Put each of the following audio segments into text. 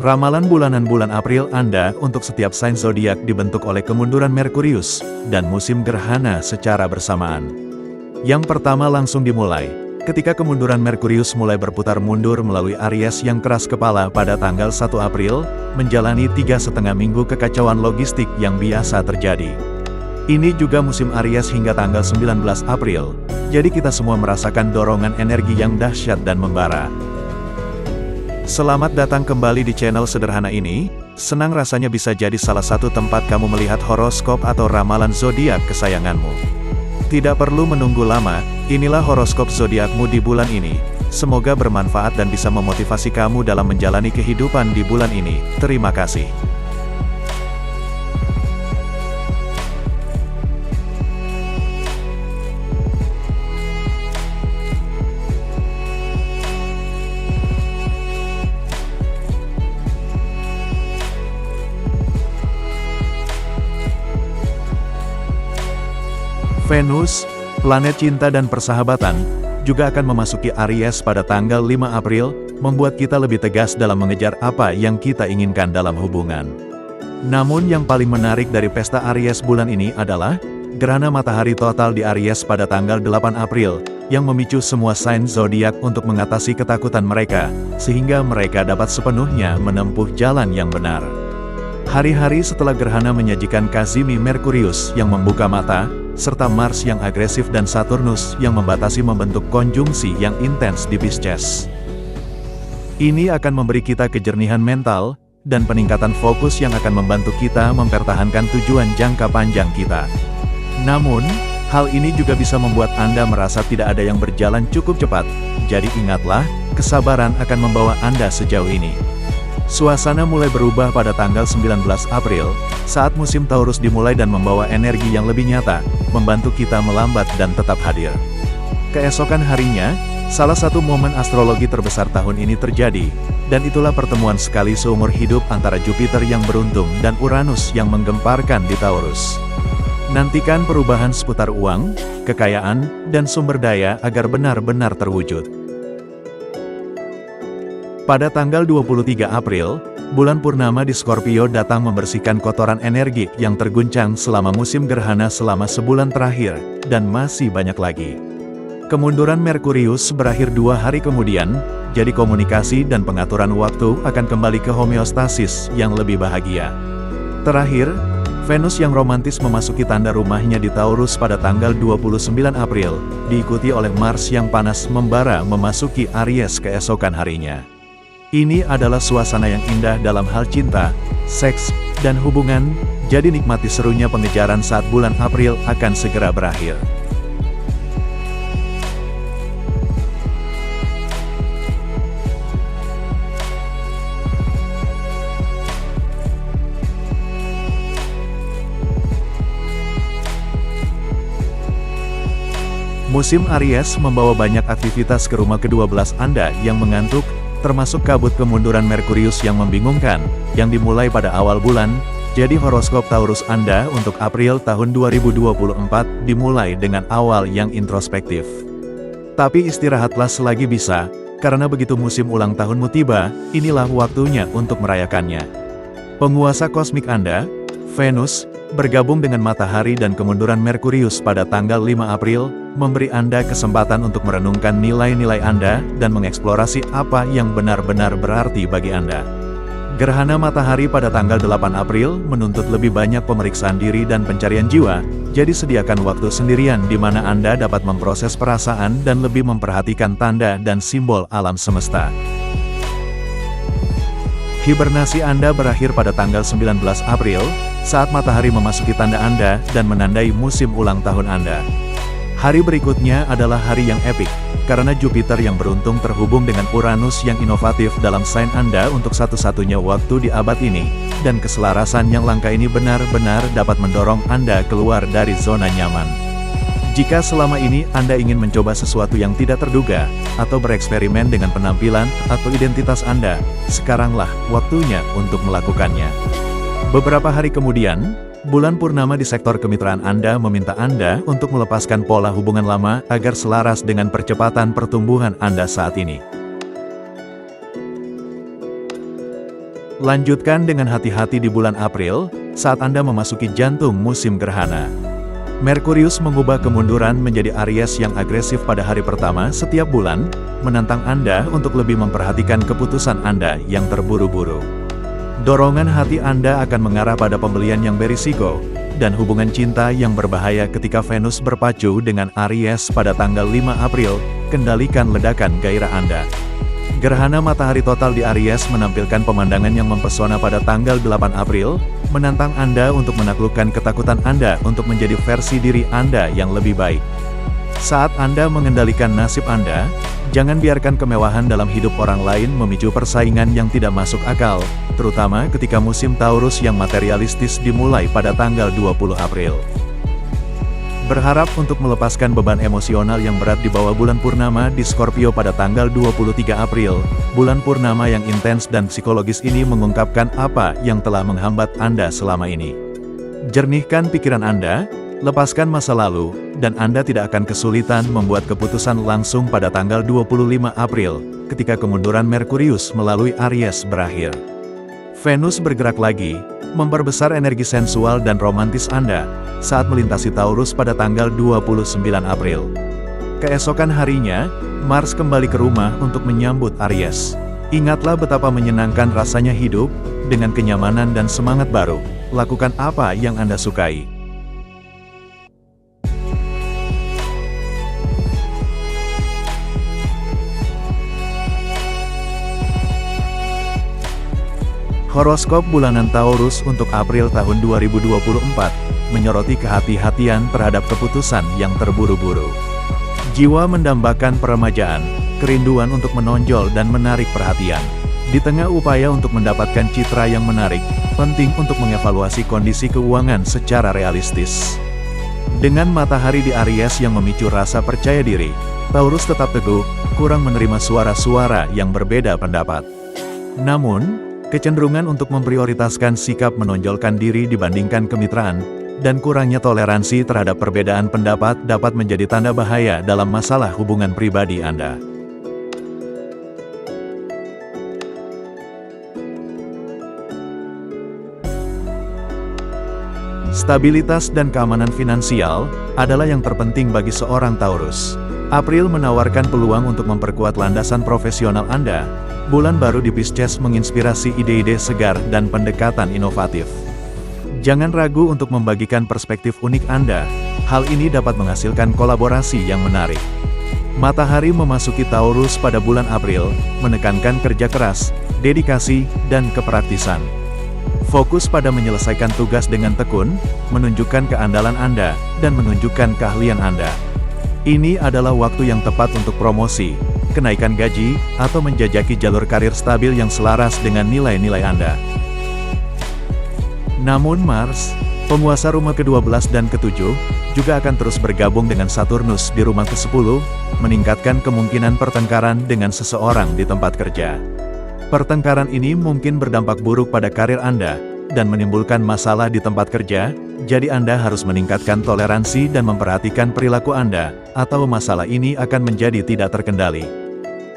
Ramalan bulanan bulan April Anda untuk setiap sign zodiak dibentuk oleh kemunduran Merkurius dan musim gerhana secara bersamaan. Yang pertama langsung dimulai, ketika kemunduran Merkurius mulai berputar mundur melalui Aries yang keras kepala pada tanggal 1 April, menjalani 3,5 minggu kekacauan logistik yang biasa terjadi. Ini juga musim Aries hingga tanggal 19 April, jadi kita semua merasakan dorongan energi yang dahsyat dan membara. Selamat datang kembali di channel sederhana ini, senang rasanya bisa jadi salah satu tempat kamu melihat horoskop atau ramalan zodiak kesayanganmu. Tidak perlu menunggu lama, inilah horoskop zodiakmu di bulan ini. Semoga bermanfaat dan bisa memotivasi kamu dalam menjalani kehidupan di bulan ini. Terima kasih. Venus, planet cinta dan persahabatan, juga akan memasuki Aries pada tanggal 5 April, membuat kita lebih tegas dalam mengejar apa yang kita inginkan dalam hubungan. Namun yang paling menarik dari pesta Aries bulan ini adalah, gerhana matahari total di Aries pada tanggal 8 April, yang memicu semua sign zodiak untuk mengatasi ketakutan mereka, sehingga mereka dapat sepenuhnya menempuh jalan yang benar. Hari-hari setelah gerhana menyajikan Kazimi Merkurius yang membuka mata, serta Mars yang agresif dan Saturnus yang membatasi membentuk konjungsi yang intens di Pisces. Ini akan memberi kita kejernihan mental, dan peningkatan fokus yang akan membantu kita mempertahankan tujuan jangka panjang kita. Namun, hal ini juga bisa membuat Anda merasa tidak ada yang berjalan cukup cepat, jadi ingatlah, kesabaran akan membawa Anda sejauh ini. Suasana mulai berubah pada tanggal 19 April, saat musim Taurus dimulai dan membawa energi yang lebih nyata, membantu kita melambat dan tetap hadir. Keesokan harinya, salah satu momen astrologi terbesar tahun ini terjadi, dan itulah pertemuan sekali seumur hidup antara Jupiter yang beruntung dan Uranus yang menggemparkan di Taurus. Nantikan perubahan seputar uang, kekayaan, dan sumber daya agar benar-benar terwujud. Pada tanggal 23 April, bulan purnama di Scorpio datang membersihkan kotoran energi yang terguncang selama musim gerhana selama sebulan terakhir, dan masih banyak lagi. Kemunduran Merkurius berakhir 2 hari kemudian, jadi komunikasi dan pengaturan waktu akan kembali ke homeostasis yang lebih bahagia. Terakhir, Venus yang romantis memasuki tanda rumahnya di Taurus pada tanggal 29 April, diikuti oleh Mars yang panas membara memasuki Aries keesokan harinya. Ini adalah suasana yang indah dalam hal cinta, seks, dan hubungan, jadi nikmati serunya pengejaran saat bulan April akan segera berakhir. Musim Aries membawa banyak aktivitas ke rumah ke-12 Anda yang mengantuk, termasuk kabut kemunduran Merkurius yang membingungkan, yang dimulai pada awal bulan, jadi horoskop Taurus Anda untuk April tahun 2024 dimulai dengan awal yang introspektif. Tapi istirahatlah selagi bisa, karena begitu musim ulang tahunmu tiba, inilah waktunya untuk merayakannya. Penguasa kosmik Anda, Venus, bergabung dengan matahari dan kemunduran Merkurius pada tanggal 5 April, memberi Anda kesempatan untuk merenungkan nilai-nilai Anda dan mengeksplorasi apa yang benar-benar berarti bagi Anda. Gerhana matahari pada tanggal 8 April menuntut lebih banyak pemeriksaan diri dan pencarian jiwa, jadi sediakan waktu sendirian di mana Anda dapat memproses perasaan dan lebih memperhatikan tanda dan simbol alam semesta. Hibernasi Anda berakhir pada tanggal 19 April, saat matahari memasuki tanda Anda dan menandai musim ulang tahun Anda. Hari berikutnya adalah hari yang epik, karena Jupiter yang beruntung terhubung dengan Uranus yang inovatif dalam sign Anda untuk satu-satunya waktu di abad ini, dan keselarasan yang langka ini benar-benar dapat mendorong Anda keluar dari zona nyaman. Jika selama ini Anda ingin mencoba sesuatu yang tidak terduga, atau bereksperimen dengan penampilan atau identitas Anda, sekaranglah waktunya untuk melakukannya. Beberapa hari kemudian, bulan purnama di sektor kemitraan Anda meminta Anda untuk melepaskan pola hubungan lama agar selaras dengan percepatan pertumbuhan Anda saat ini. Lanjutkan dengan hati-hati di bulan April, saat Anda memasuki jantung musim gerhana. Merkurius mengubah kemunduran menjadi Aries yang agresif pada hari pertama setiap bulan, menantang Anda untuk lebih memperhatikan keputusan Anda yang terburu-buru. Dorongan hati Anda akan mengarah pada pembelian yang berisiko, dan hubungan cinta yang berbahaya ketika Venus berpacu dengan Aries pada tanggal 5 April, kendalikan ledakan gairah Anda. Gerhana matahari total di Aries menampilkan pemandangan yang mempesona pada tanggal 8 April, menantang Anda untuk menaklukkan ketakutan Anda untuk menjadi versi diri Anda yang lebih baik. Saat Anda mengendalikan nasib Anda, jangan biarkan kemewahan dalam hidup orang lain memicu persaingan yang tidak masuk akal, terutama ketika musim Taurus yang materialistis dimulai pada tanggal 20 April. Berharap untuk melepaskan beban emosional yang berat di bawah bulan purnama di Scorpio pada tanggal 23 April, bulan purnama yang intens dan psikologis ini mengungkapkan apa yang telah menghambat Anda selama ini. Jernihkan pikiran Anda, lepaskan masa lalu, dan Anda tidak akan kesulitan membuat keputusan langsung pada tanggal 25 April, ketika kemunduran Merkurius melalui Aries berakhir. Venus bergerak lagi, memperbesar energi sensual dan romantis Anda, saat melintasi Taurus pada tanggal 29 April. Keesokan harinya, Mars kembali ke rumah untuk menyambut Aries. Ingatlah betapa menyenangkan rasanya hidup, dengan kenyamanan dan semangat baru. Lakukan apa yang Anda sukai. Horoskop bulanan Taurus untuk April tahun 2024, menyoroti kehati-hatian terhadap keputusan yang terburu-buru. Jiwa mendambakan peremajaan, kerinduan untuk menonjol dan menarik perhatian. Di tengah upaya untuk mendapatkan citra yang menarik, penting untuk mengevaluasi kondisi keuangan secara realistis. Dengan matahari di Aries yang memicu rasa percaya diri, Taurus tetap teguh, kurang menerima suara-suara yang berbeda pendapat. Namun, kecenderungan untuk memprioritaskan sikap menonjolkan diri dibandingkan kemitraan, dan kurangnya toleransi terhadap perbedaan pendapat dapat menjadi tanda bahaya dalam masalah hubungan pribadi Anda. Stabilitas dan keamanan finansial adalah yang terpenting bagi seorang Taurus. April menawarkan peluang untuk memperkuat landasan profesional Anda. Bulan baru di Pisces menginspirasi ide-ide segar dan pendekatan inovatif. Jangan ragu untuk membagikan perspektif unik Anda. Hal ini dapat menghasilkan kolaborasi yang menarik. Matahari memasuki Taurus pada bulan April, menekankan kerja keras, dedikasi, dan kepraktisan. Fokus pada menyelesaikan tugas dengan tekun, menunjukkan keandalan Anda, dan menunjukkan keahlian Anda. Ini adalah waktu yang tepat untuk promosi, kenaikan gaji, atau menjajaki jalur karir stabil yang selaras dengan nilai-nilai Anda. Namun Mars, penguasa rumah ke-12 dan ke-7, juga akan terus bergabung dengan Saturnus di rumah ke-10, meningkatkan kemungkinan pertengkaran dengan seseorang di tempat kerja. Pertengkaran ini mungkin berdampak buruk pada karir Anda, dan menimbulkan masalah di tempat kerja, jadi Anda harus meningkatkan toleransi dan memperhatikan perilaku Anda, atau masalah ini akan menjadi tidak terkendali.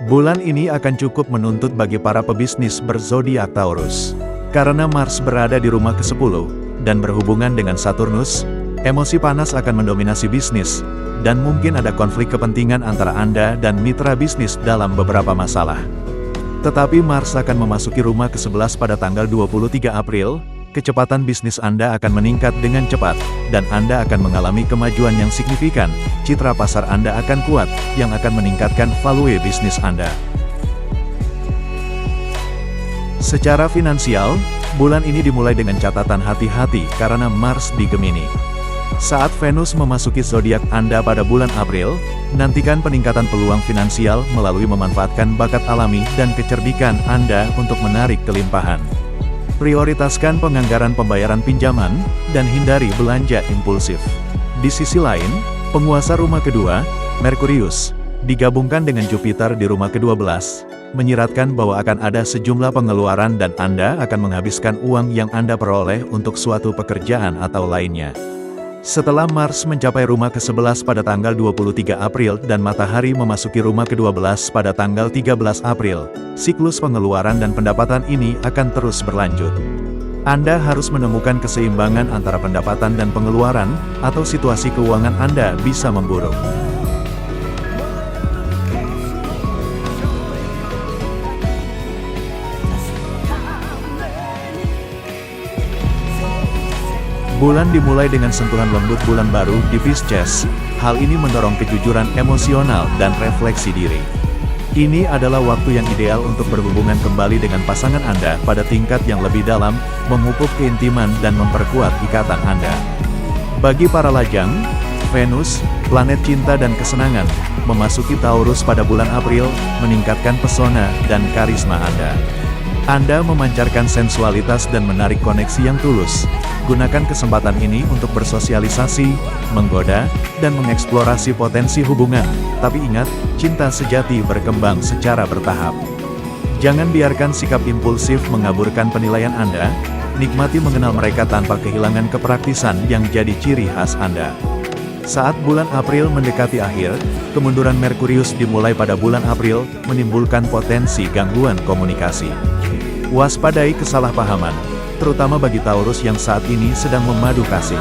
Bulan ini akan cukup menuntut bagi para pebisnis berzodiak Taurus. Karena Mars berada di rumah ke-10, dan berhubungan dengan Saturnus, emosi panas akan mendominasi bisnis, dan mungkin ada konflik kepentingan antara Anda dan mitra bisnis dalam beberapa masalah. Tetapi Mars akan memasuki rumah ke-11 pada tanggal 23 April, kecepatan bisnis Anda akan meningkat dengan cepat, dan Anda akan mengalami kemajuan yang signifikan. Citra pasar Anda akan kuat, yang akan meningkatkan value bisnis Anda. Secara finansial, bulan ini dimulai dengan catatan hati-hati karena Mars di Gemini. Saat Venus memasuki zodiak Anda pada bulan April, nantikan peningkatan peluang finansial melalui memanfaatkan bakat alami dan kecerdikan Anda untuk menarik kelimpahan. Prioritaskan penganggaran pembayaran pinjaman, dan hindari belanja impulsif. Di sisi lain, penguasa rumah kedua, Merkurius, digabungkan dengan Jupiter di rumah ke-12, menyiratkan bahwa akan ada sejumlah pengeluaran dan Anda akan menghabiskan uang yang Anda peroleh untuk suatu pekerjaan atau lainnya. Setelah Mars mencapai rumah ke-11 pada tanggal 23 April dan Matahari memasuki rumah ke-12 pada tanggal 13 April, siklus pengeluaran dan pendapatan ini akan terus berlanjut. Anda harus menemukan keseimbangan antara pendapatan dan pengeluaran, atau situasi keuangan Anda bisa memburuk. Bulan dimulai dengan sentuhan lembut bulan baru di Pisces. Hal ini mendorong kejujuran emosional dan refleksi diri. Ini adalah waktu yang ideal untuk berhubungan kembali dengan pasangan Anda pada tingkat yang lebih dalam, memupuk keintiman dan memperkuat ikatan Anda. Bagi para lajang, Venus, planet cinta dan kesenangan, memasuki Taurus pada bulan April, meningkatkan pesona dan karisma Anda. Anda memancarkan sensualitas dan menarik koneksi yang tulus. Gunakan kesempatan ini untuk bersosialisasi, menggoda, dan mengeksplorasi potensi hubungan. Tapi ingat, cinta sejati berkembang secara bertahap. Jangan biarkan sikap impulsif mengaburkan penilaian Anda. Nikmati mengenal mereka tanpa kehilangan kepraktisan yang jadi ciri khas Anda. Saat bulan April mendekati akhir, kemunduran Merkurius dimulai pada bulan April, menimbulkan potensi gangguan komunikasi. Waspadai kesalahpahaman, terutama bagi Taurus yang saat ini sedang memadu kasih.